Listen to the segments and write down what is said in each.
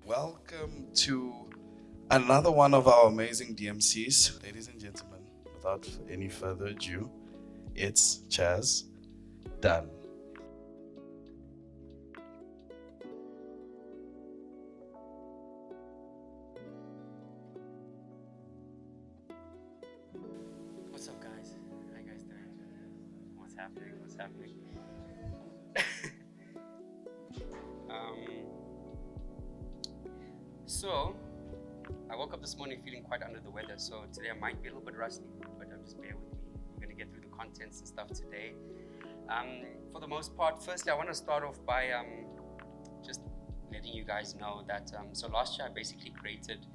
Welcome to another one of our amazing DMCs. Ladies and gentlemen, without any further ado, it's Chaz. Done. What's up, guys? How you guys doing? What's happening? What's happening? um, so, I woke up this morning feeling quite under the weather, so today I might be a little bit rusty, but just bear with me. We're going to get through the contents and stuff today. For the most part, firstly, I want to start off by just letting you guys know that so last year I basically created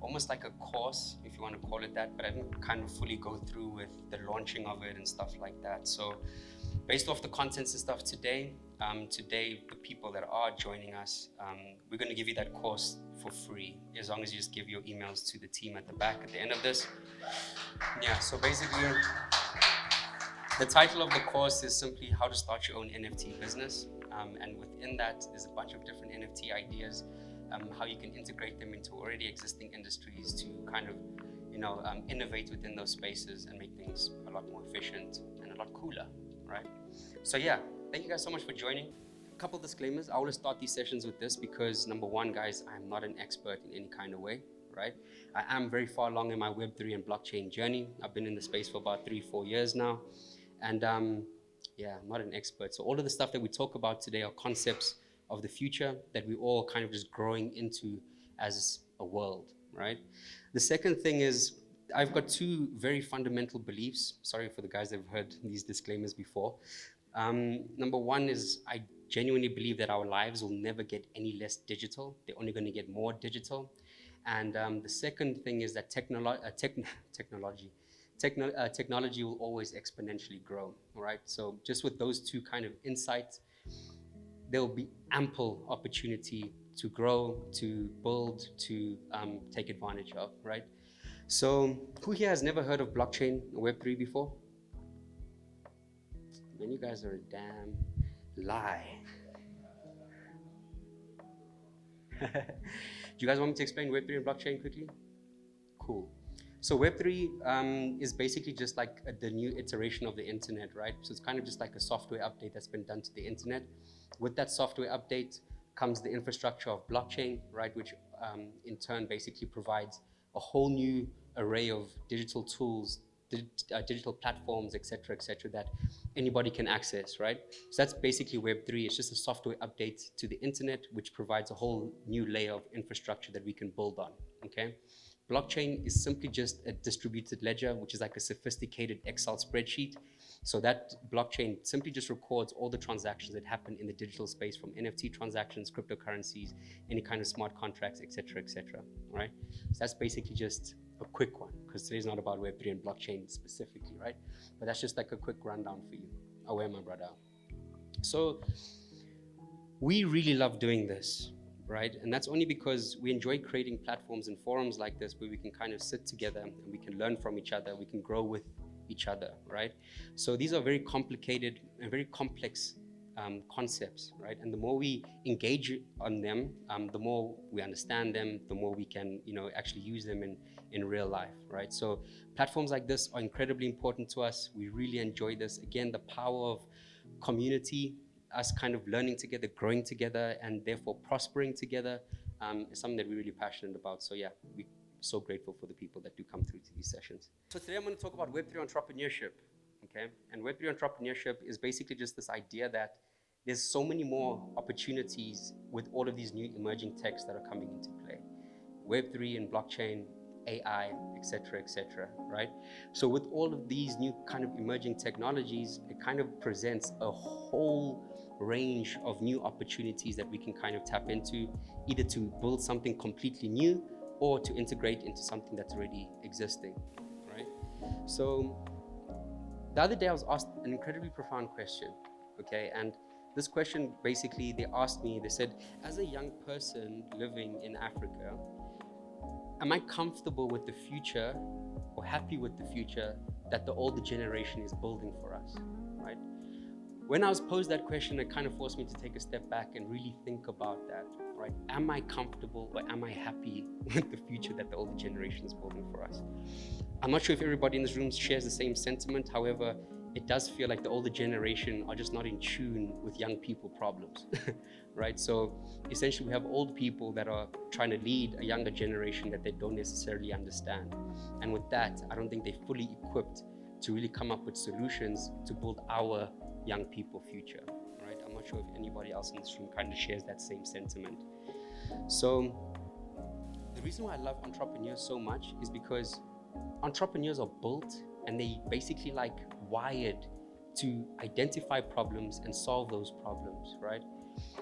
almost like a course, if you want to call it that, but I didn't kind of fully go through with the launching of it and stuff like that. So based off the contents and stuff today, the people that are joining us, we're going to give you that course for free, as long as you just give your emails to the team at the back at the end of this. Yeah, so basically, the title of the course is simply how to start your own NFT business. And within that, there's a bunch of different NFT ideas, how you can integrate them into already existing industries to kind of, innovate within those spaces and make things a lot more efficient and a lot cooler, right? So yeah, thank you guys so much for joining. A couple disclaimers. I always start these sessions with this because number one, guys, I'm not an expert in any kind of way, right? I am very far along in my Web3 and blockchain journey. I've been in the space for about 3-4 years now. And yeah, I'm not an expert. So all of the stuff that we talk about today are concepts of the future that we're all kind of just growing into as a world, right? The second thing is I've got two very fundamental beliefs. Sorry for the guys that have heard these disclaimers before. Number one is I genuinely believe that our lives will never get any less digital. They're only going to get more digital. And the second thing is that technology will always exponentially grow, right? So just with those two kind of insights, there will be ample opportunity to grow, to build, to take advantage of, right? So who here has never heard of blockchain or Web3 before? Man, you guys are a damn lie. Do you guys want me to explain Web3 and blockchain quickly? Cool. So Web3 is basically just like the new iteration of the internet, right? So it's kind of just like a software update that's been done to the internet. With that software update comes the infrastructure of blockchain, right? Which in turn basically provides a whole new array of digital tools, digital platforms, et cetera, that anybody can access, right? So that's basically Web3. It's just a software update to the internet, which provides a whole new layer of infrastructure that we can build on, okay? Blockchain is simply just a distributed ledger, which is like a sophisticated Excel spreadsheet. So that blockchain simply just records all the transactions that happen in the digital space, from NFT transactions, cryptocurrencies, any kind of smart contracts, et cetera, right? So that's basically just a quick one, because today's not about Web3 and blockchain specifically, right? But that's just like a quick rundown for you. Aware, my brother. So we really love doing this, right? And that's only because we enjoy creating platforms and forums like this where we can kind of sit together and we can learn from each other, we can grow with each other, right? So these are very complicated and very complex concepts, right? And the more we engage on them, the more we understand them, the more we can, actually use them in real life, right? So platforms like this are incredibly important to us. We really enjoy this. Again, the power of community, us kind of learning together, growing together, and therefore prospering together is something that we're really passionate about. So yeah, we're so grateful for the people that do come through to these sessions. So today I'm going to talk about Web3 entrepreneurship, okay? And Web3 entrepreneurship is basically just this idea that there's so many more opportunities with all of these new emerging techs that are coming into play. Web3 and blockchain, AI, et cetera, right? So with all of these new kind of emerging technologies, it kind of presents a whole range of new opportunities that we can kind of tap into, either to build something completely new or to integrate into something that's already existing, right? So the other day I was asked an incredibly profound question, okay? And this question, basically, they asked me, they said, as a young person living in Africa, am I comfortable with the future or happy with the future that the older generation is building for us, right? when I was posed that question, it kind of forced me to take a step back and really think about that, right? Am I comfortable or am I happy with the future that the older generation is building for us? I'm not sure if everybody in this room shares the same sentiment. However, it does feel like the older generation are just not in tune with young people problems, right? So essentially we have old people that are trying to lead a younger generation that they don't necessarily understand. And with that, I don't think they're fully equipped to really come up with solutions to build our young people future, right? I'm not sure if anybody else in this room kind of shares that same sentiment. So the reason why I love entrepreneurs so much is because entrepreneurs are built and they basically like wired to identify problems and solve those problems, right?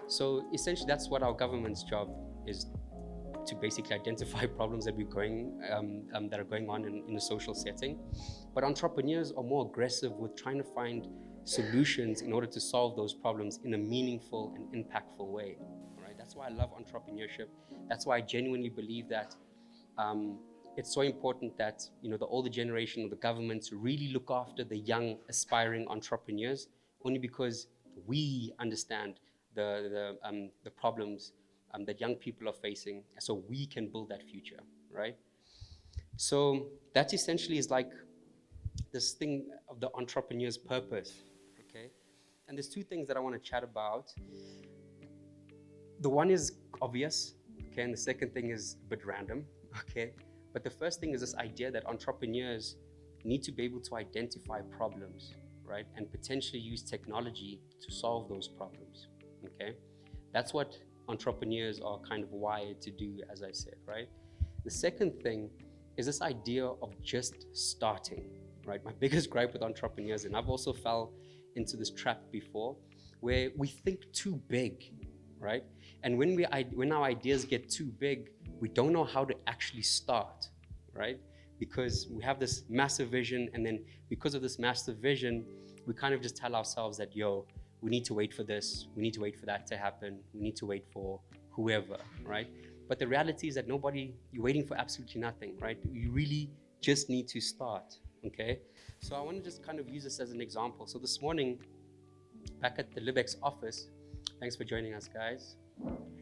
So essentially that's what our government's job is, to basically identify problems that that are going on in a social setting. But entrepreneurs are more aggressive with trying to find solutions in order to solve those problems in a meaningful and impactful way, right? That's why I love entrepreneurship. That's why I genuinely believe that it's so important that, you know, the older generation of the governments really look after the young aspiring entrepreneurs, only because we understand the problems that young people are facing, so we can build that future, right? So that essentially is like this thing of the entrepreneur's purpose, okay? And there's two things that I want to chat about. The one is obvious, okay, and the second thing is a bit random, okay? But the first thing is this idea that entrepreneurs need to be able to identify problems, right? And potentially use technology to solve those problems, okay? That's what entrepreneurs are kind of wired to do, as I said, right? The second thing is this idea of just starting, right? My biggest gripe with entrepreneurs, and I've also fell into this trap before, where we think too big, right? And when our ideas get too big, we don't know how to actually start, right? Because we have this massive vision, and then because of this massive vision, we kind of just tell ourselves that, yo, we need to wait for this, we need to wait for that to happen, we need to wait for whoever, right? But the reality is that you're waiting for absolutely nothing, right? You really just need to start, okay? So I want to just kind of use this as an example. So this morning, back at the Libex office, thanks for joining us, guys.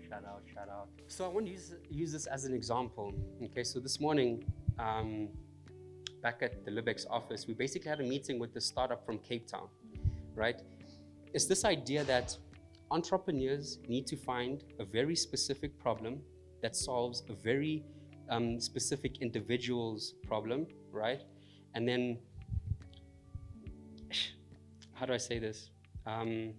Shout out, shout out. So I want to use this as an example, okay? So this morning, back at the Libex office, we basically had a meeting with the startup from Cape Town, right? It's this idea that entrepreneurs need to find a very specific problem that solves a very specific individual's problem, right? And then, how do I say this? You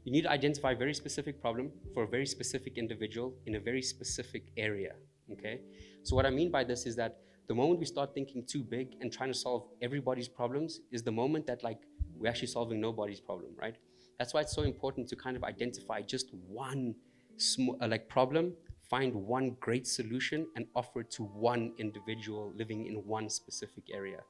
need to identify a very specific problem for a very specific individual in a very specific area, okay? So what I mean by this is that the moment we start thinking too big and trying to solve everybody's problems is the moment that like we're actually solving nobody's problem, right? That's why it's so important to kind of identify just one small problem, find one great solution and offer it to one individual living in one specific area.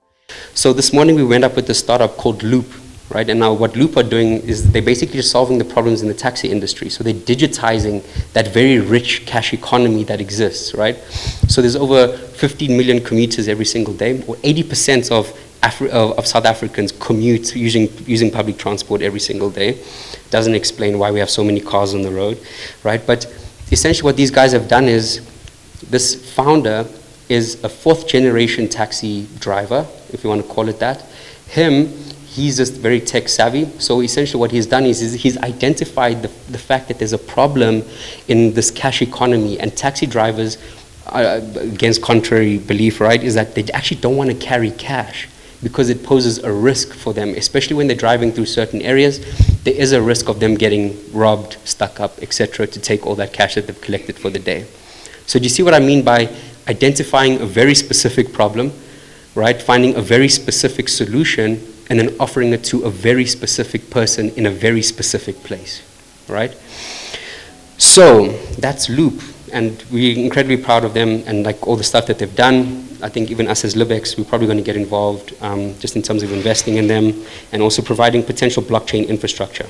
So this morning we went up with a startup called Loop, right? And now what Loop are doing is they're basically just solving the problems in the taxi industry. So they're digitizing that very rich cash economy that exists, right? So there's over 15 million commuters every single day, or 80% of South Africans commute using public transport every single day. Doesn't explain why we have so many cars on the road, right? But essentially what these guys have done is, this founder is a 4th generation taxi driver, if you want to call it that. He's just very tech savvy. So essentially what he's done is he's identified the fact that there's a problem in this cash economy, and taxi drivers, against contrary belief, right, is that they actually don't want to carry cash because it poses a risk for them, especially when they're driving through certain areas. There is a risk of them getting robbed, stuck up, etc., to take all that cash that they've collected for the day. So do you see what I mean by identifying a very specific problem, right? Finding a very specific solution and then offering it to a very specific person in a very specific place, right? So that's Loop, and we're incredibly proud of them and like all the stuff that they've done. I think even us as Libex, we're probably going to get involved just in terms of investing in them and also providing potential blockchain infrastructure.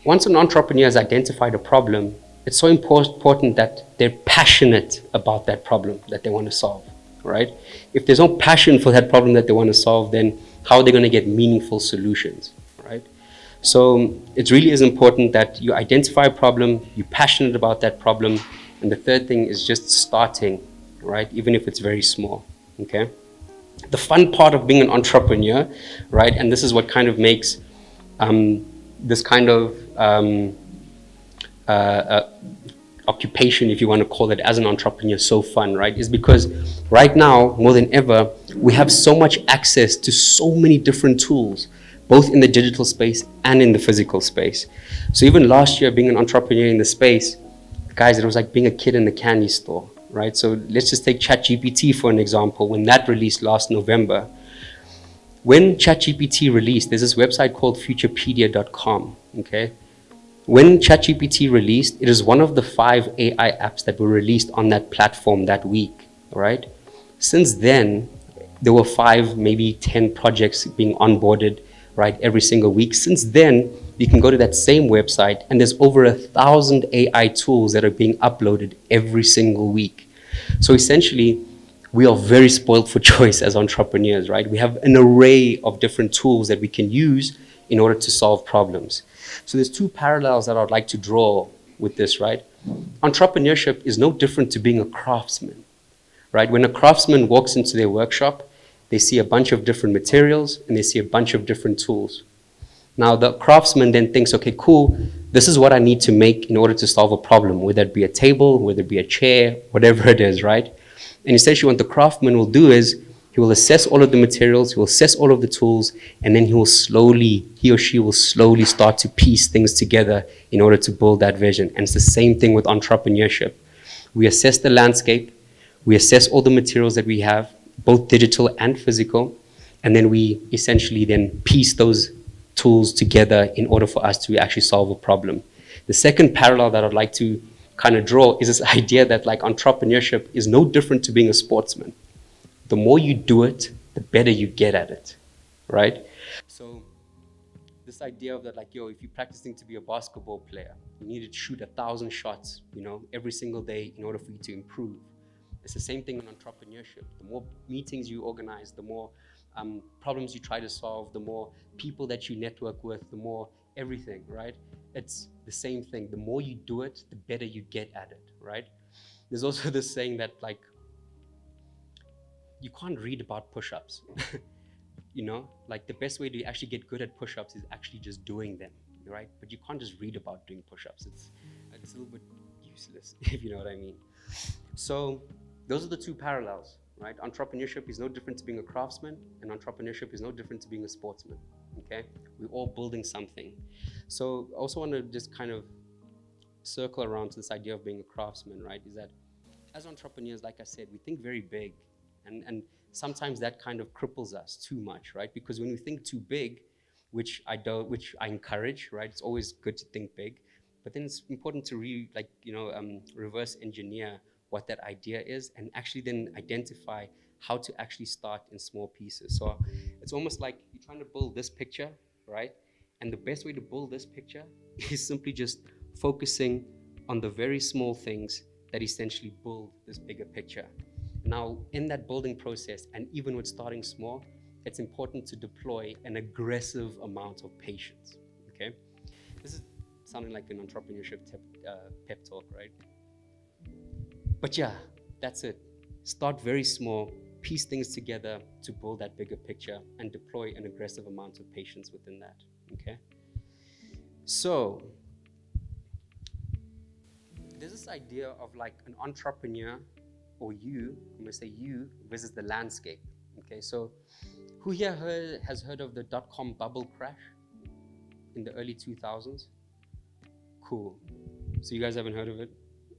Once an entrepreneur has identified a problem, it's so important that they're passionate about that problem that they want to solve, right? If there's no passion for that problem that they want to solve, then how are they going to get meaningful solutions, right? So it really is important that you identify a problem, you're passionate about that problem, and the third thing is just starting, right? Even if it's very small, okay? The fun part of being an entrepreneur, right? And this is what kind of makes this kind of occupation, if you want to call it, as an entrepreneur so fun, right? Is because right now, more than ever, we have so much access to so many different tools, both in the digital space and in the physical space. So even last year, being an entrepreneur in the space, guys, it was like being a kid in a candy store, right? So let's just take ChatGPT for an example. When that released last November, when ChatGPT released, there's this website called futurepedia.com, okay? When ChatGPT released, it is one of the 5 AI apps that were released on that platform that week, right? Since then, there were 5, maybe 10 projects being onboarded, right, every single week. Since then, you can go to that same website and there's over 1,000 AI tools that are being uploaded every single week. So essentially, we are very spoiled for choice as entrepreneurs, right? We have an array of different tools that we can use in order to solve problems. So there's 2 parallels that I'd like to draw with this, right? Entrepreneurship is no different to being a craftsman, right? When a craftsman walks into their workshop, they see a bunch of different materials and they see a bunch of different tools. Now the craftsman then thinks, okay, cool, this is what I need to make in order to solve a problem, whether it be a table, whether it be a chair, whatever it is, right? And essentially what the craftsman will do is he will assess all of the materials, he will assess all of the tools, and then he or she will slowly start to piece things together in order to build that vision. And it's the same thing with entrepreneurship. We assess the landscape, we assess all the materials that we have, both digital and physical, and then we essentially then piece those tools together in order for us to actually solve a problem. The second parallel that I'd like to kind of draw is this idea that like entrepreneurship is no different to being a sportsman. The more you do it, the better you get at it, right? So this idea of that, like, yo, if you're practicing to be a basketball player, you need to shoot 1,000 shots, every single day in order for you to improve. It's the same thing in entrepreneurship. The more meetings you organize, the more problems you try to solve, the more people that you network with, the more everything, right? It's the same thing. The more you do it, the better you get at it, right? There's also this saying that, like, you can't read about push-ups. Like the best way to actually get good at push-ups is actually just doing them, right? But you can't just read about doing push-ups. It's a little bit useless, if you know what I mean. So those are the 2 parallels, right? Entrepreneurship is no different to being a craftsman, and entrepreneurship is no different to being a sportsman, okay? We're all building something. So I also want to just kind of circle around to this idea of being a craftsman, right? Is that as entrepreneurs, like I said, we think very big. And sometimes that kind of cripples us too much, right? Because when we think too big, which I I encourage, right? It's always good to think big, but then it's important to reverse engineer what that idea is and actually then identify how to actually start in small pieces. So it's almost like you're trying to build this picture, right? And the best way to build this picture is simply just focusing on the very small things that essentially build this bigger picture. Now, in that building process, and even with starting small, it's important to deploy an aggressive amount of patience, okay? This is sounding like an entrepreneurship pep talk, right? But yeah, that's it. Start very small, piece things together to build that bigger picture, and deploy an aggressive amount of patience within that, okay? So, there's this idea of like an entrepreneur, or I'm gonna say you versus the landscape. Okay, so who here has heard of the .com bubble crash in the early 2000s? Cool. So you guys haven't heard of it?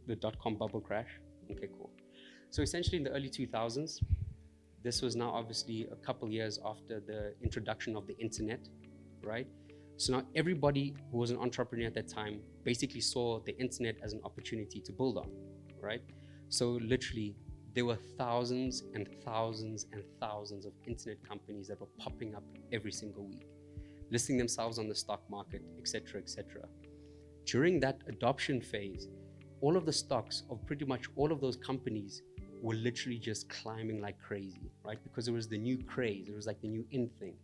The .com bubble crash? Okay, cool. So essentially in the early 2000s, this was now obviously a couple years after the introduction of the internet, right? So now everybody who was an entrepreneur at that time basically saw the internet as an opportunity to build on, right? So literally, there were thousands and thousands and thousands of internet companies that were popping up every single week, listing themselves on the stock market, etc., etc. During that adoption phase, all of the stocks of pretty much all of those companies were literally just climbing like crazy, right? Because it was the new craze. It was like the new in thing.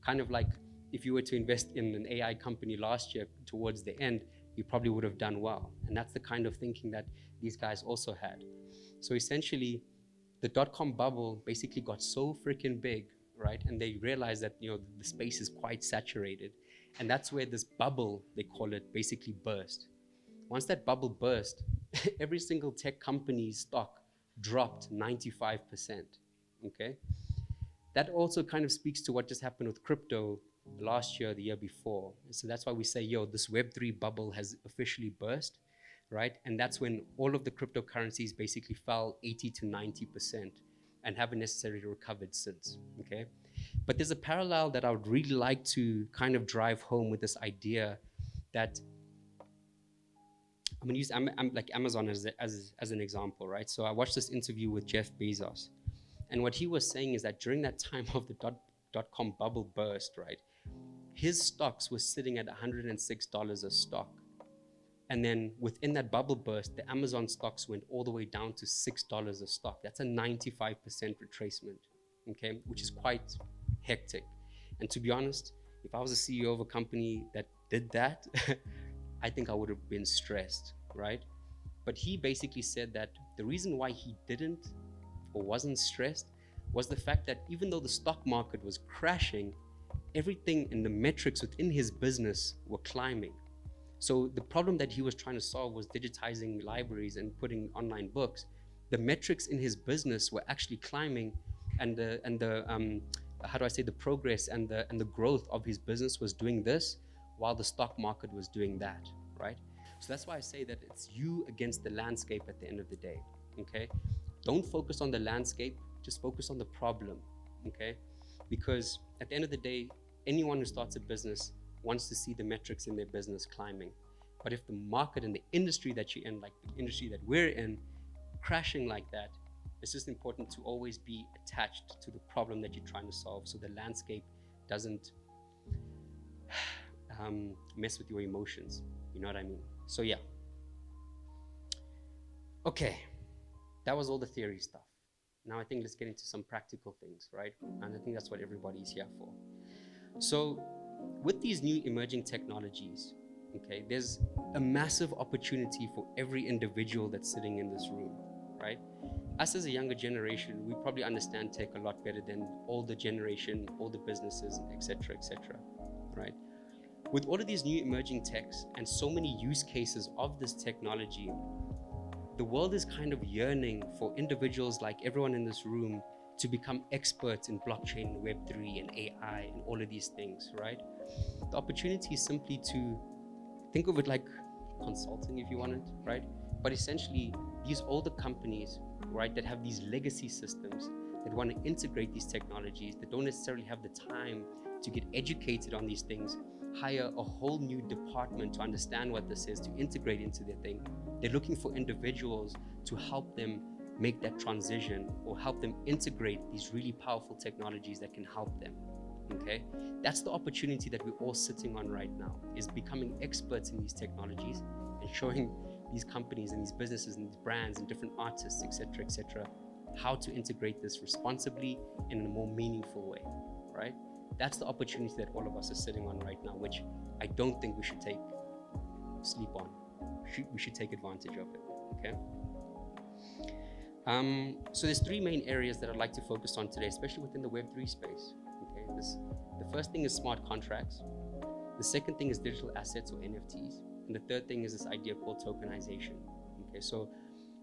Kind of like if you were to invest in an AI company last year towards the end, you probably would have done well. And that's the kind of thinking that these guys also had. So essentially, the dot-com bubble basically got so freaking big, right? And they realized that, the space is quite saturated. And that's where this bubble, they call it, basically burst. Once that bubble burst, every single tech company's stock dropped 95%, okay? That also kind of speaks to what just happened with crypto last year, the year before. And so that's why we say, this Web3 bubble has officially burst, right? And that's when all of the cryptocurrencies basically fell 80 to 90% and haven't necessarily recovered since, okay? But there's a parallel that I would really like to kind of drive home with this idea that I'm going to use like Amazon as an example, right? So I watched this interview with Jeff Bezos. And what he was saying is that during that time of the dot-com bubble burst, right, his stocks were sitting at $106 a stock. And then within that bubble burst, the Amazon stocks went all the way down to $6 a stock. That's a 95% retracement, okay, which is quite hectic. And to be honest, if I was a CEO of a company that did that, I think I would have been stressed, right? But he basically said that the reason why he didn't or wasn't stressed was the fact that even though the stock market was crashing, everything in the metrics within his business were climbing. So the problem that he was trying to solve was digitizing libraries and putting online books. The metrics in his business were actually climbing, and the progress and the growth of his business was doing this, while the stock market was doing that, right? So that's why I say that it's you against the landscape at the end of the day, okay? Don't focus on the landscape, just focus on the problem, okay? Because at the end of the day, anyone who starts a business wants to see the metrics in their business climbing. But if the market and the industry that you're in, like the industry that we're in, crashing like that, it's just important to always be attached to the problem that you're trying to solve so the landscape doesn't mess with your emotions. You know what I mean? So yeah. Okay, that was all the theory stuff. Now I think let's get into some practical things, right? And I think that's what everybody's here for. So with these new emerging technologies, okay, there's a massive opportunity for every individual that's sitting in this room, right? Us as a younger generation, we probably understand tech a lot better than older generation, older businesses, etc., right? With all of these new emerging techs and so many use cases of this technology, the world is kind of yearning for individuals like everyone in this room to become experts in blockchain, Web3, and AI, and all of these things, right? The opportunity is simply to think of it like consulting, if you want it, right? But essentially, these older companies, right, that have these legacy systems, that want to integrate these technologies, that don't necessarily have the time to get educated on these things, hire a whole new department to understand what this is, to integrate into their thing. They're looking for individuals to help them make that transition or help them integrate these really powerful technologies that can help them, okay? That's the opportunity that we're all sitting on right now, is becoming experts in these technologies and showing these companies and these businesses and these brands and different artists, etc., how to integrate this responsibly and in a more meaningful way, right? That's the opportunity that all of us are sitting on right now, which I don't think we should sleep on. We should take advantage of it, okay? So there's three main areas that I'd like to focus on today, especially within the Web3 space, okay? The first thing is smart contracts. The second thing is digital assets or NFTs. And the third thing is this idea called tokenization, okay? So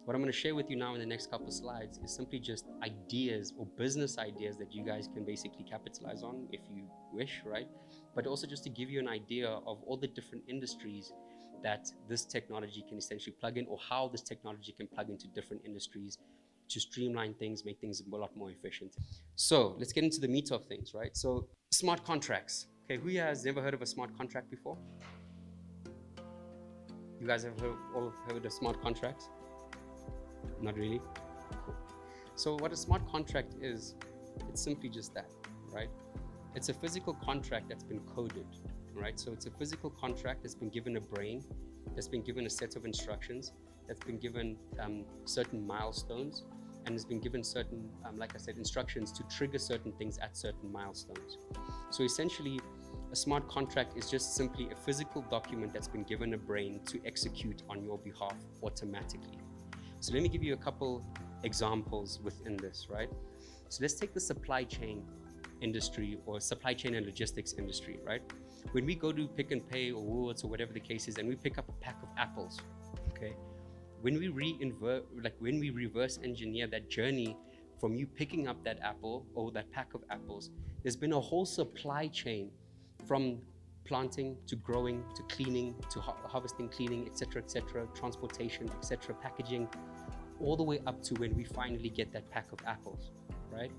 what I'm going to share with you now in the next couple of slides is simply just ideas or business ideas that you guys can basically capitalize on if you wish, right? But also just to give you an idea of all the different industries that this technology can essentially plug in, or how this technology can plug into different industries to streamline things, make things a lot more efficient. So let's get into the meat of things, right? So smart contracts. Okay, who here has never heard of a smart contract before? You guys have all heard of smart contracts? Not really? Cool. So what a smart contract is, it's simply just that, right? It's a physical contract that's been coded, right? So it's a physical contract that's been given a brain, that's been given a set of instructions, that's been given certain milestones, and has been given certain, like I said, instructions to trigger certain things at certain milestones. So essentially, a smart contract is just simply a physical document that's been given a brain to execute on your behalf automatically. So let me give you a couple examples within this, right? So let's take the supply chain industry or supply chain and logistics industry, right? When we go to Pick and Pay or Woolworths or whatever the case is, and we pick up a pack of apples, okay? When we reverse engineer that journey from you picking up that apple or that pack of apples, there's been a whole supply chain from planting to growing to cleaning to harvesting, cleaning, etc., transportation, etc., packaging, all the way up to when we finally get that pack of apples, right?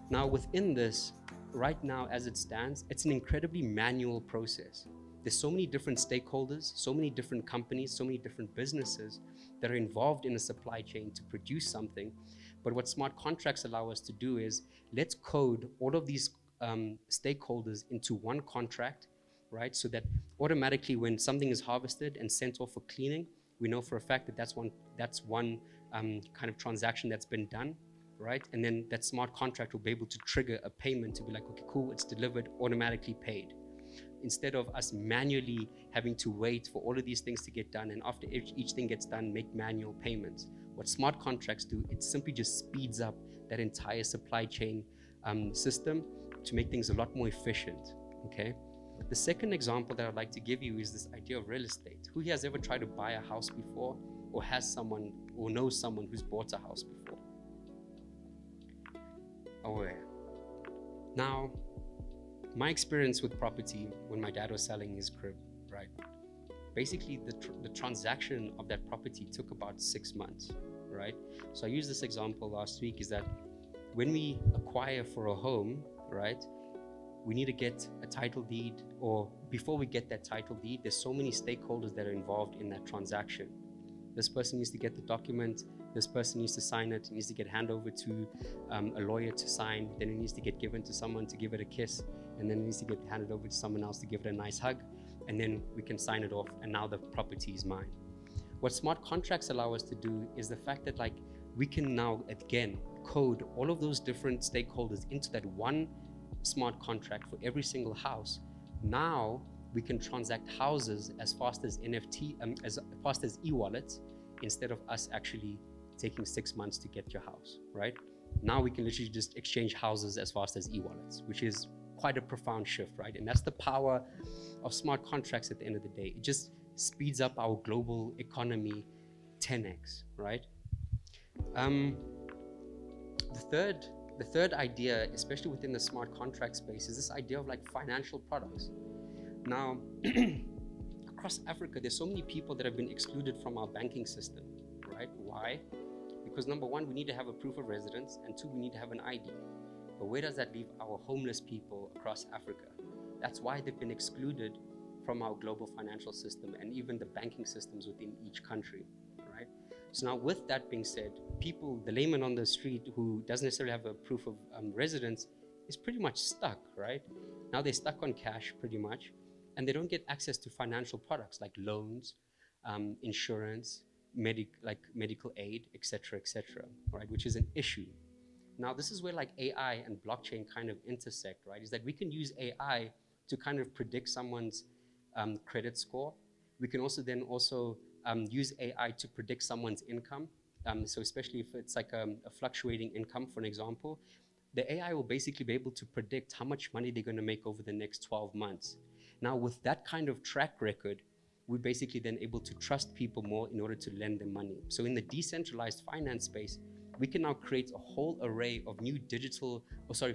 Now within this, right now as it stands, it's an incredibly manual process. There's so many different stakeholders, so many different companies, so many different businesses that are involved in a supply chain to produce something. But what smart contracts allow us to do is, let's code all of these stakeholders into one contract, right? So that automatically when something is harvested and sent off for cleaning, we know for a fact that that's one kind of transaction that's been done, right? And then that smart contract will be able to trigger a payment to be like, okay, cool, it's delivered, automatically paid. Instead of us manually having to wait for all of these things to get done, and after each thing gets done, make manual payments. What smart contracts do, it simply just speeds up that entire supply chain system to make things a lot more efficient, okay? The second example that I'd like to give you is this idea of real estate. Who here has ever tried to buy a house before, or has someone or knows someone who's bought a house before? Oh, yeah. Now, my experience with property when my dad was selling his crib, right? Basically, the transaction of that property took about 6 months, right? So I used this example last week, is that when we acquire for a home, right, we need to get a title deed, or before we get that title deed, there's so many stakeholders that are involved in that transaction. This person needs to get the document, this person needs to sign it, it needs to get handed over to a lawyer to sign, then it needs to get given to someone to give it a kiss, and then it needs to get handed over to someone else to give it a nice hug, and then we can sign it off, and now the property is mine. What smart contracts allow us to do is the fact that, like, we can now again code all of those different stakeholders into that one smart contract for every single house. Now we can transact houses as fast as as fast as e-wallets, instead of us actually taking 6 months to get your house, right? Now we can literally just exchange houses as fast as e-wallets, which is quite a profound shift, right? And that's the power of smart contracts at the end of the day. It just speeds up our global economy 10x, right? The third idea, especially within the smart contract space, is this idea of like financial products. Now, across Africa, there's so many people that have been excluded from our banking system, right? Why? Because number one, we need to have a proof of residence, and two, we need to have an ID. But where does that leave our homeless people across Africa? That's why they've been excluded from our global financial system and even the banking systems within each country, right? So now with that being said, people, the layman on the street who doesn't necessarily have a proof of residence is pretty much stuck, right? Now they're stuck on cash pretty much, and they don't get access to financial products like loans, insurance, medical aid, etc., right? Which is an issue. Now this is where like AI and blockchain kind of intersect, right? Is that we can use AI to kind of predict someone's credit score. We can also use AI to predict someone's income. So especially if it's like a fluctuating income, for an example, the AI will basically be able to predict how much money they're going to make over the next 12 months. Now, with that kind of track record, we're basically then able to trust people more in order to lend them money. So in the decentralized finance space, we can now create a whole array of new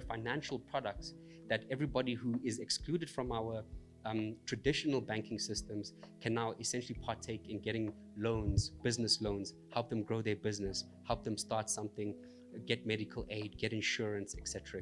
financial products that everybody who is excluded from our traditional banking systems can now essentially partake in getting loans, business loans, help them grow their business, help them start something, get medical aid, get insurance, etc.,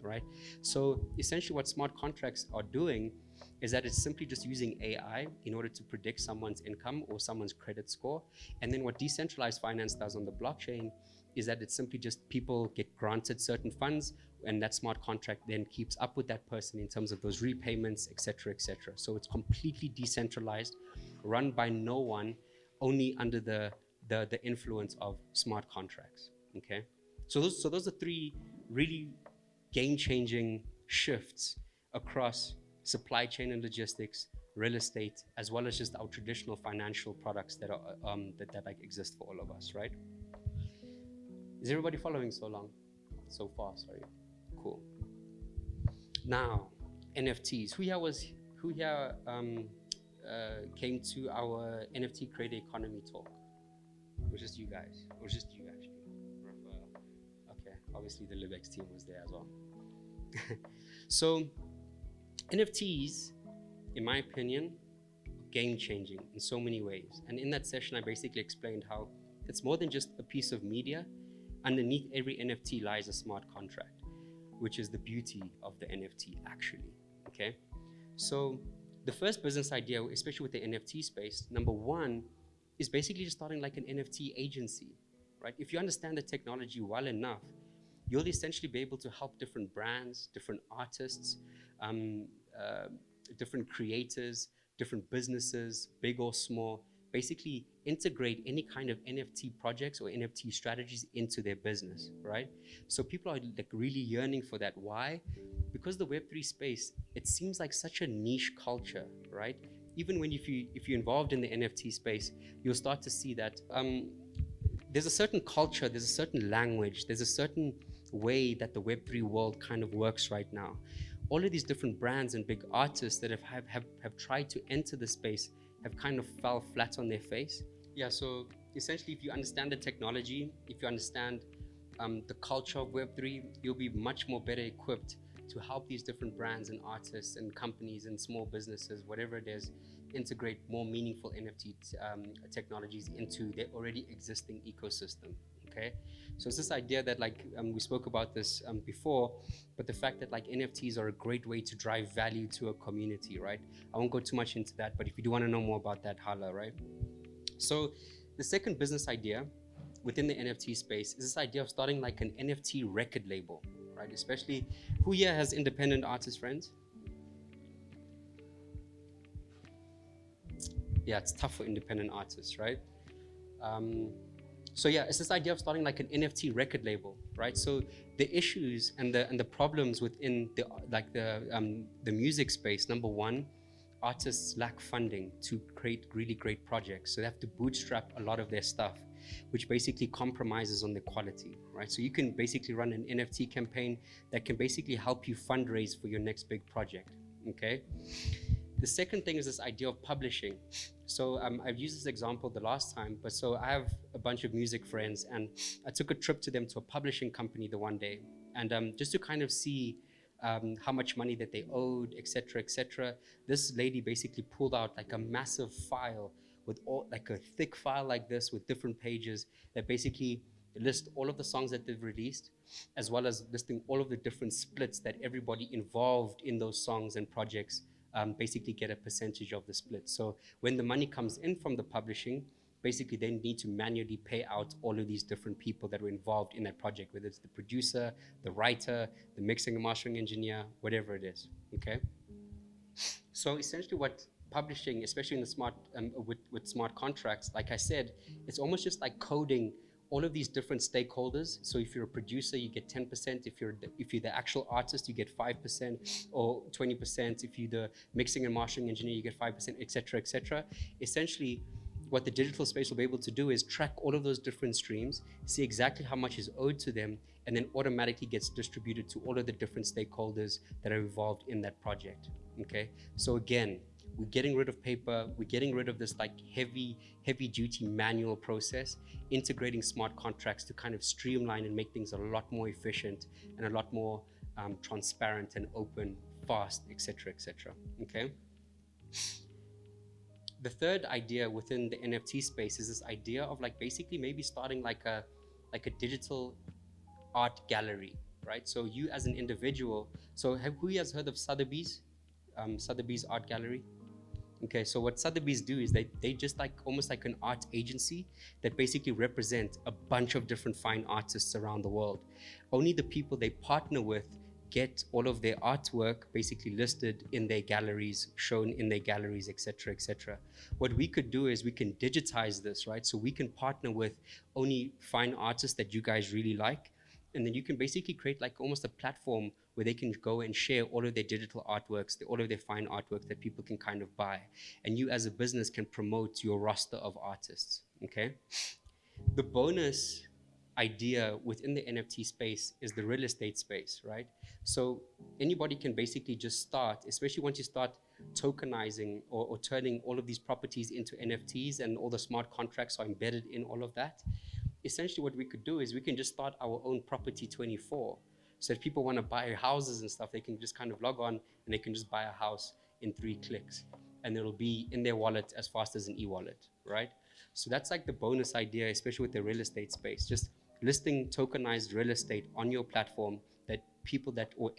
right? So essentially what smart contracts are doing is that it's simply just using AI in order to predict someone's income or someone's credit score. And then what decentralized finance does on the blockchain is that it's simply just people get granted certain funds, and that smart contract then keeps up with that person in terms of those repayments, etc., So it's completely decentralized, run by no one, only under the influence of smart contracts, okay? So those are three really game-changing shifts across supply chain and logistics, real estate, as well as just our traditional financial products that are that like exist for all of us, right? Is everybody following so far? Sorry, cool. Now, NFTs. Who here came to our NFT creator economy talk? It was just you guys. It was just you actually. Okay, obviously the Libex team was there as well. So NFTs, in my opinion, game changing in so many ways. And in that session, I basically explained how it's more than just a piece of media. Underneath every NFT lies a smart contract, which is the beauty of the NFT actually, okay? So the first business idea, especially with the NFT space, number one, is basically just starting like an NFT agency, right? If you understand the technology well enough, you'll essentially be able to help different brands, different artists, different creators, different businesses, big or small, basically integrate any kind of NFT projects or NFT strategies into their business, right? So people are like really yearning for that. Why? Because the Web3 space, it seems like such a niche culture, right? Even when if you're involved in the NFT space, you'll start to see that there's a certain culture, there's a certain language, there's a certain way that the Web3 world kind of works right now. All of these different brands and big artists that have tried to enter the space have kind of fell flat on their face. Yeah, so essentially if you understand the technology, if you understand the culture of Web3, you'll be much more better equipped to help these different brands and artists and companies and small businesses, whatever it is, integrate more meaningful NFT technologies into their already existing ecosystem, okay? So it's this idea that like, we spoke about this before, but the fact that like NFTs are a great way to drive value to a community, right? I won't go too much into that, but if you do want to know more about that, holla, right? So the second business idea within the NFT space is this idea of starting like an NFT record label, right? Especially, who here has independent artist friends? Yeah, it's tough for independent artists, right? So yeah, it's this idea of starting like an NFT record label, right? So the issues and the problems within the music space, number one, artists lack funding to create really great projects. So they have to bootstrap a lot of their stuff, which basically compromises on the quality, right? So you can basically run an NFT campaign that can basically help you fundraise for your next big project, okay? The second thing is this idea of publishing. So I've used this example the last time, but so I have a bunch of music friends and I took a trip to them to a publishing company the one day. And just to kind of see how much money that they owed, et cetera, this lady basically pulled out like a massive file with all, like a thick file like this with different pages that basically list all of the songs that they've released, as well as listing all of the different splits that everybody involved in those songs and projects basically get a percentage of the split. So when the money comes in from the publishing, basically they need to manually pay out all of these different people that were involved in that project, whether it's the producer, the writer, the mixing and mastering engineer, whatever it is, okay? So essentially what publishing, especially in the smart, with smart contracts, like I said, it's almost just like coding all of these different stakeholders. So if you're a producer, you get 10%. If you're the actual artist, you get 5% or 20%. If you're the mixing and mastering engineer, you get 5%, et cetera, et cetera. Essentially, what the digital space will be able to do is track all of those different streams, see exactly how much is owed to them, and then automatically gets distributed to all of the different stakeholders that are involved in that project, okay? So again, we're getting rid of paper, we're getting rid of this like heavy duty manual process, integrating smart contracts to kind of streamline and make things a lot more efficient and a lot more transparent and open, fast, et cetera, okay? The third idea within the NFT space is this idea of like basically maybe starting like a digital art gallery, right? So you as an individual, so who has heard of Sotheby's? Sotheby's Art Gallery? Okay, so what Sotheby's do is they just like almost like an art agency that basically represent a bunch of different fine artists around the world. Only the people they partner with get all of their artwork basically listed in their galleries, shown in their galleries, et cetera. What we could do is we can digitize this, right? So we can partner with only fine artists that you guys really like, And then you can basically create like almost a platform where they can go and share all of their digital artworks, all of their fine artwork that people can kind of buy. And you as a business can promote your roster of artists, okay? The bonus idea within the NFT space is the real estate space, right? So anybody can basically just start, especially once you start tokenizing or turning all of these properties into NFTs and all the smart contracts are embedded in all of that. Essentially what we could do is we can just start our own property 24. So if people want to buy houses and stuff, they can just kind of log on and they can just buy a house in 3 clicks and it'll be in their wallet as fast as an e-wallet, right? So that's like the bonus idea, especially with the real estate space, just listing tokenized real estate on your platform that people that or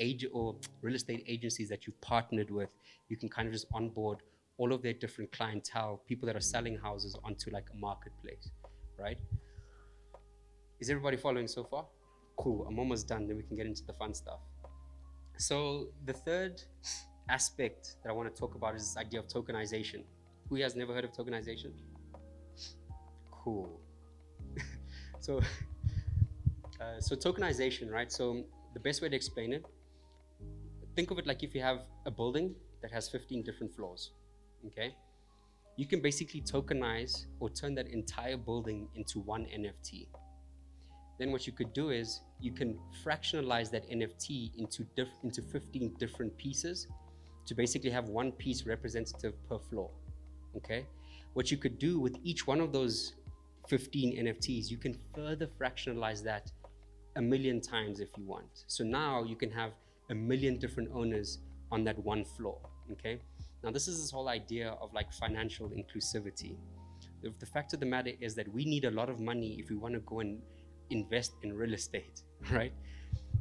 real estate agencies that you've partnered with, you can kind of just onboard all of their different clientele, people that are selling houses onto like a marketplace, right? Is everybody following so far? Cool, I'm almost done, then we can get into the fun stuff. So the third aspect that I want to talk about is this idea of tokenization. Who has never heard of tokenization? Cool. So tokenization, right? So the best way to explain it, think of it like if you have a building that has 15 different floors, okay? You can basically tokenize or turn that entire building into one NFT. Then what you could do is you can fractionalize that NFT into 15 different pieces to basically have one piece representative per floor, okay? What you could do with each one of those 15 NFTs, you can further fractionalize that 1 million times if you want. So now you can have 1 million different owners on that one floor, okay? Now this is this whole idea of like financial inclusivity. The fact of the matter is that we need a lot of money if we want to go and invest in real estate, right?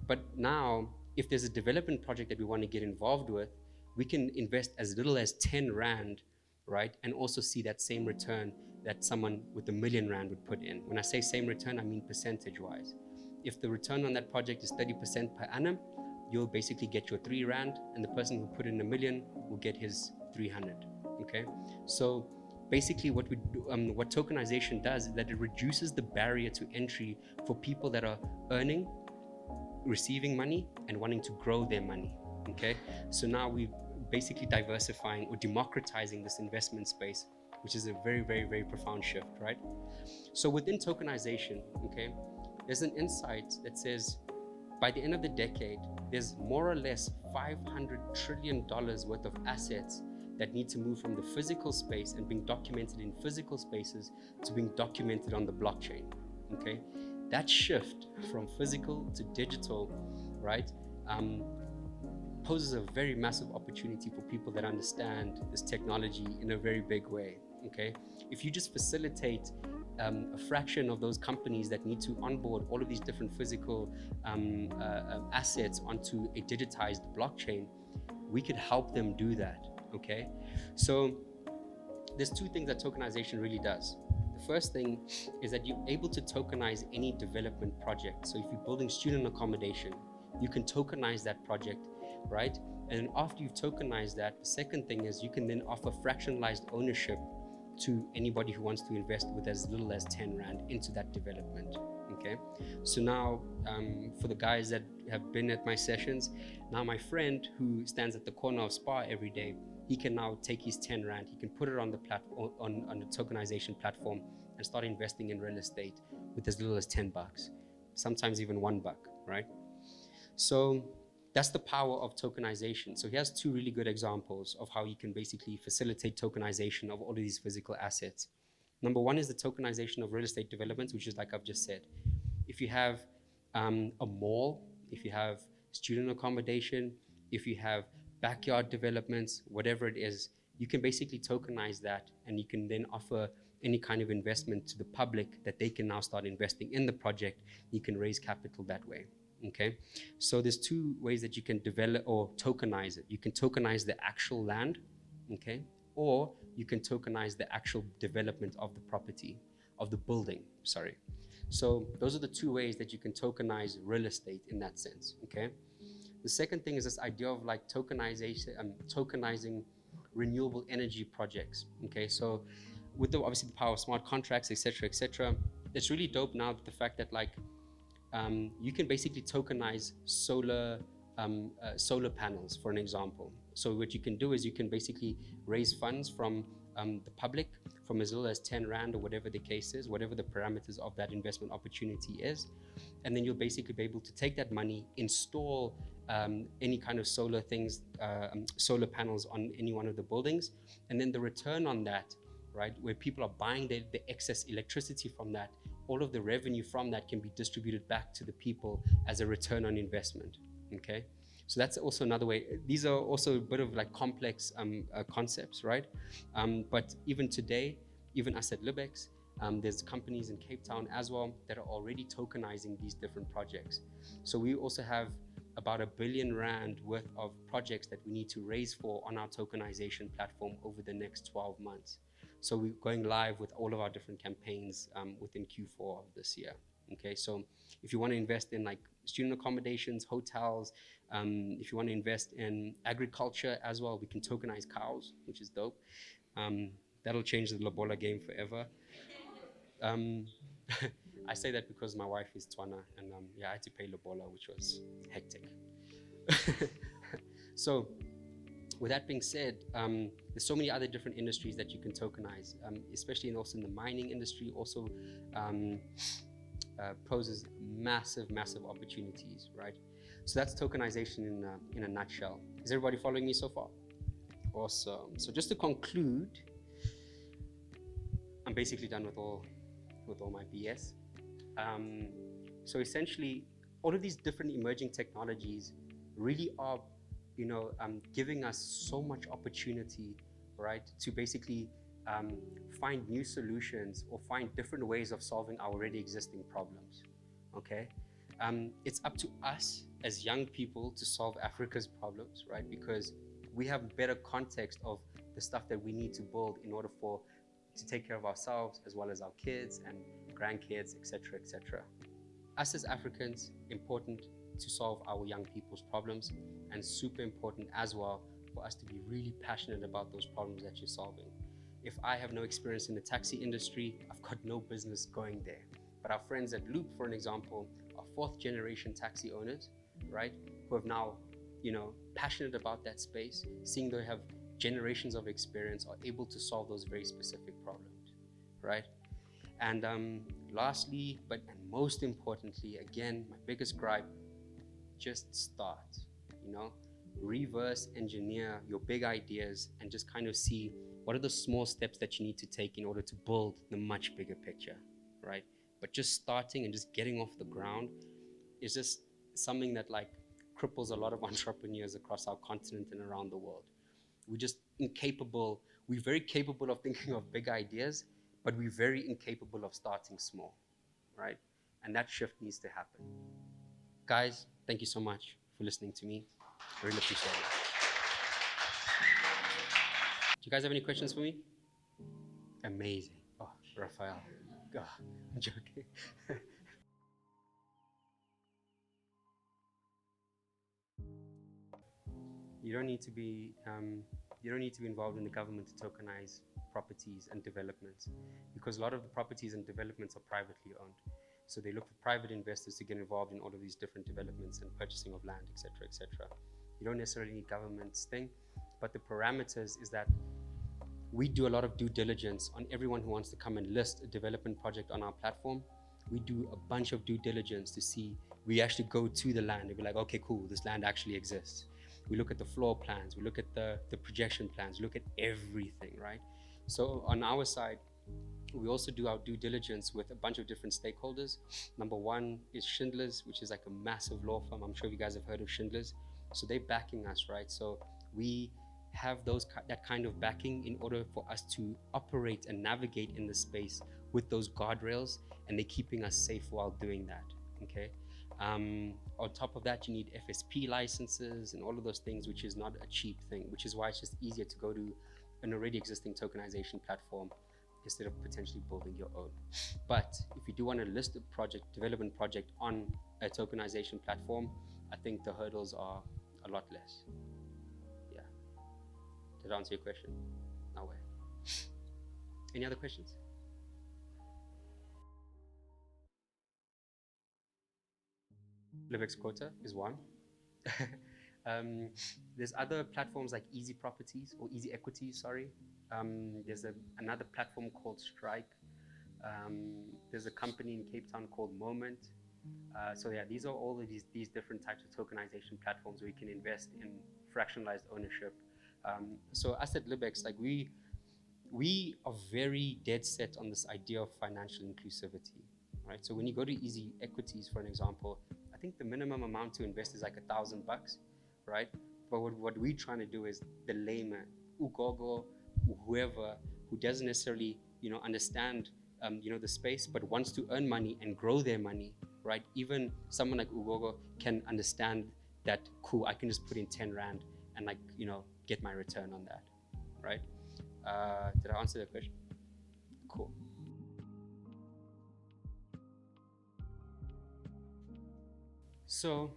But now, if there's a development project that we want to get involved with, we can invest as little as 10 Rand, right? And also see that same return that someone with 1 million Rand would put in. When I say same return, I mean percentage-wise. If the return on that project is 30% per annum, you'll basically get your 3 Rand, and the person who put in 1 million will get his 300, okay? So basically what tokenization does is that it reduces the barrier to entry for people that are earning, receiving money, and wanting to grow their money, okay? So now we're basically diversifying or democratizing this investment space, which is a very, very, very profound shift, right? So within tokenization, okay, there's an insight that says by the end of the decade, there's more or less $500 trillion worth of assets that need to move from the physical space and being documented in physical spaces to being documented on the blockchain, okay? That shift from physical to digital, right, poses a very massive opportunity for people that understand this technology in a very big way, okay? If you just facilitate a fraction of those companies that need to onboard all of these different physical assets onto a digitized blockchain, we could help them do that, okay? So there's 2 things that tokenization really does. The first thing is that you're able to tokenize any development project. So if you're building student accommodation, you can tokenize that project, right? And after you've tokenized that, the second thing is you can then offer fractionalized ownership to anybody who wants to invest with as little as 10 Rand into that development, okay? So now, for the guys that have been at my sessions, now my friend who stands at the corner of Spa every day, he can now take his 10 Rand, he can put it on the platform, on the tokenization platform and start investing in real estate with as little as 10 bucks, sometimes even $1, right? So that's the power of tokenization. So he has 2 really good examples of how you can basically facilitate tokenization of all of these physical assets. Number 1 is the tokenization of real estate developments, which is like I've just said. If you have a mall, if you have student accommodation, if you have backyard developments, whatever it is, you can basically tokenize that and you can then offer any kind of investment to the public that they can now start investing in the project. You can raise capital that way. Okay, so there's 2 ways that you can develop or tokenize it. You can tokenize the actual land, okay, or you can tokenize the actual development of the property, of the building, sorry. So those are the 2 ways that you can tokenize real estate in that sense, okay? The second thing is this idea of like tokenizing renewable energy projects, okay? So with obviously the power of smart contracts, etc., it's really dope now, the fact that like you can basically tokenize solar panels, for an example. So what you can do is you can basically raise funds from the public, from as little as 10 Rand or whatever the case is, whatever the parameters of that investment opportunity is. And then you'll basically be able to take that money, install any kind of solar things, solar panels on any one of the buildings. And then the return on that, right, where people are buying the excess electricity from that, all of the revenue from that can be distributed back to the people as a return on investment. Okay, so that's also another way. These are also a bit of like complex concepts, right? But even today, even us at Libex, there's companies in Cape Town as well that are already tokenizing these different projects. So we also have about R1 billion worth of projects that we need to raise for on our tokenization platform over the next 12 months. So we're going live with all of our different campaigns within Q4 of this year. Okay, so if you want to invest in like student accommodations, hotels, if you want to invest in agriculture as well, we can tokenize cows, which is dope. That'll change the Lobola game forever. I say that because my wife is Tswana, and yeah, I had to pay Lobola, which was hectic. So with that being said, there's so many other different industries that you can tokenize, especially also in the mining industry, also poses massive opportunities, right? So that's tokenization in a nutshell. Is everybody following me so far? Awesome. So just to conclude, I'm basically done with all my BS. So essentially, all of these different emerging technologies really are, giving us so much opportunity, right, to basically find new solutions or find different ways of solving our already existing problems. Okay, it's up to us as young people to solve Africa's problems, right? Because we have better context of the stuff that we need to build in order to take care of ourselves as well as our kids and grandkids, etc., etc. Us as Africans, important to solve our young people's problems, and super important as well for us to be really passionate about those problems that you're solving. If I have no experience in the taxi industry, I've got no business going there. But our friends at Loop, for an example, are 4th generation taxi owners, right? Who have now, passionate about that space, seeing they have generations of experience, are able to solve those very specific problems, right? And lastly, and most importantly, again, my biggest gripe, just start, reverse engineer your big ideas and just kind of see what are the small steps that you need to take in order to build the much bigger picture, right? But just starting and just getting off the ground is just something that like cripples a lot of entrepreneurs across our continent and around the world. We're just incapable. We're very capable of thinking of big ideas, but we're very incapable of starting small, right? And that shift needs to happen. Guys, thank you so much for listening to me. I really appreciate it. Do you guys have any questions for me? Amazing. Oh, Raphael. Oh, I'm joking. You don't need to be involved in the government to tokenize properties and developments, because a lot of the properties and developments are privately owned. So they look for private investors to get involved in all of these different developments and purchasing of land, etc., etc. You don't necessarily need government's thing, but the parameters is that we do a lot of due diligence on everyone who wants to come and list a development project on our platform. We do a bunch of due diligence to see, we actually go to the land and be like, okay, cool, this land actually exists. We look at the floor plans, we look at the projection plans, we look at everything, right? So on our side, we also do our due diligence with a bunch of different stakeholders. Number one is Schindler's, which is like a massive law firm. I'm sure you guys have heard of Schindler's. So they're backing us, right? So we have that kind of backing in order for us to operate and navigate in the space with those guardrails, and they're keeping us safe while doing that, okay? On top of that, you need FSP licenses and all of those things, which is not a cheap thing, which is why it's just easier to go to an already existing tokenization platform instead of potentially building your own. But if you do want to list a development project on a tokenization platform, I think the hurdles are a lot less. Yeah. Did that answer your question? No way. Any other questions? Libex Quota is one. There's other platforms like Easy Properties or Easy Equities, sorry. There's another platform called Strike. There's a company in Cape Town called Moment. So yeah, these are all of these different types of tokenization platforms where you can invest in fractionalized ownership. So us at Libex, like we are very dead set on this idea of financial inclusivity, right? So when you go to Easy Equities, for an example, I think the minimum amount to invest is like $1,000, right? But what we're trying to do is the layman, Ugogo, whoever who doesn't necessarily, understand, the space, but wants to earn money and grow their money, right? Even someone like Ugogo can understand that, cool, I can just put in 10 Rand and get my return on that, right? Did I answer the question? Cool. So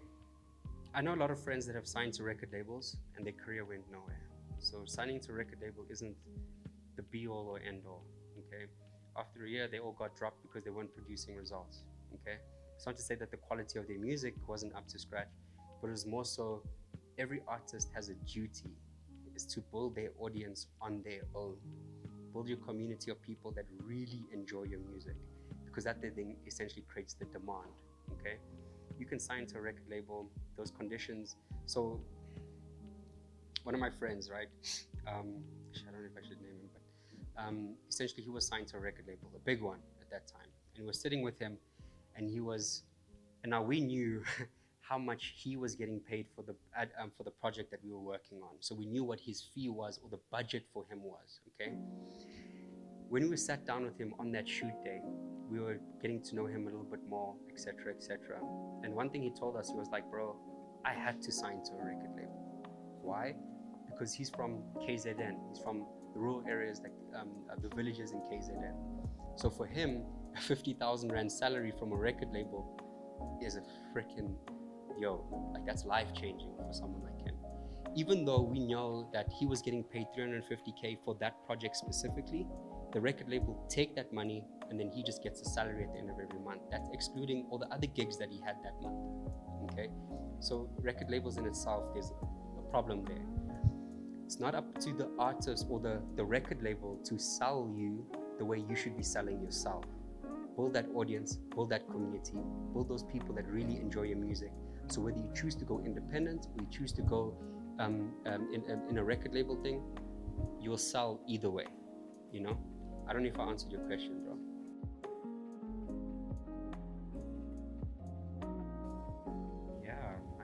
I know a lot of friends that have signed to record labels and their career went nowhere. So signing to a record label isn't the be all or end all, okay? After a year, they all got dropped because they weren't producing results, okay? It's not to say that the quality of their music wasn't up to scratch, but it was more so every artist has a duty, is to build their audience on their own. Build your community of people that really enjoy your music, because that then essentially creates the demand, okay? You can sign to a record label, those conditions. So one of my friends, right? I don't know if I should name him, but essentially he was signed to a record label, a big one at that time. And we were sitting with him, and now we knew how much he was getting paid for the project that we were working on. So we knew what his fee was, or the budget for him was, okay? When we sat down with him on that shoot day, we were getting to know him a little bit more, etc., etc. And one thing he told us, he was like, bro, I had to sign to a record label. Why? Because he's from KZN. He's from the rural areas, like the villages in KZN. So for him, a 50,000 Rand salary from a record label is a freaking, like that's life-changing for someone like him. Even though we know that he was getting paid 350K for that project specifically, the record label take that money and then he just gets a salary at the end of every month. That's excluding all the other gigs that he had that month, okay? So record labels in itself, there's a problem there. It's not up to the artist or the record label to sell you the way you should be selling yourself. Build that audience, build that community, build those people that really enjoy your music. So whether you choose to go independent or you choose to go in a record label thing, you'll sell either way, I don't know if I answered your question, bro. Yeah,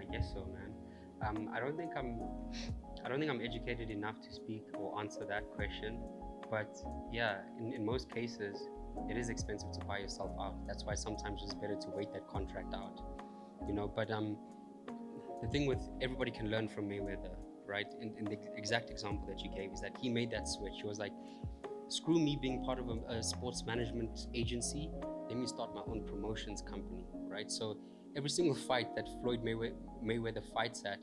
I guess so, man. I don't think I'm educated enough to speak or answer that question, but yeah, in most cases, it is expensive to buy yourself out. That's why sometimes it's better to wait that contract out, But the thing with everybody can learn from Mayweather, right? In the exact example that you gave is that he made that switch. He was like, screw me being part of a sports management agency, let me start my own promotions company, right? So every single fight that Floyd Mayweather fights at,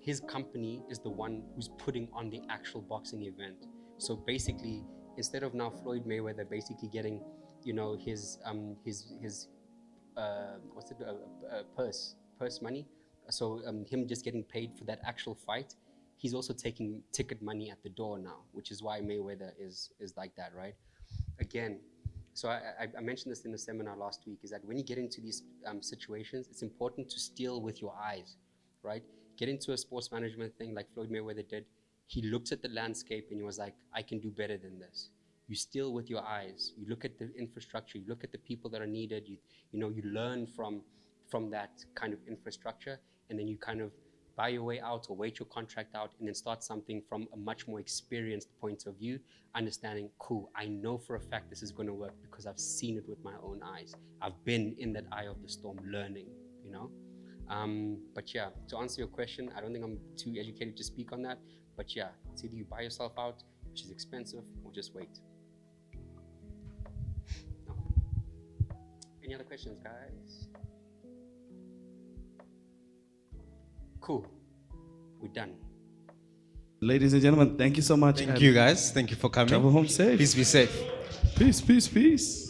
his company is the one who's putting on the actual boxing event. So basically, instead of now Floyd Mayweather basically getting, his purse money, so him just getting paid for that actual fight, he's also taking ticket money at the door now, which is why Mayweather is like that, right? Again, so I mentioned this in the seminar last week, is that when you get into these situations, it's important to steal with your eyes, right? Get into a sports management thing like Floyd Mayweather did. He looked at the landscape and he was like, I can do better than this. You steal with your eyes. You look at the infrastructure. You look at the people that are needed. You learn from that kind of infrastructure, and then you kind of buy your way out or wait your contract out and then start something from a much more experienced point of view, understanding, cool, I know for a fact this is going to work because I've seen it with my own eyes. I've been in that eye of the storm learning, But yeah, to answer your question, I don't think I'm too educated to speak on that. But yeah, it's either you buy yourself out, which is expensive, or just wait. No. Any other questions, guys? Cool. We're done. Ladies and gentlemen, thank you so much. Thank you, guys. Thank you for coming. Travel home safe. Please be safe. Peace, peace, peace.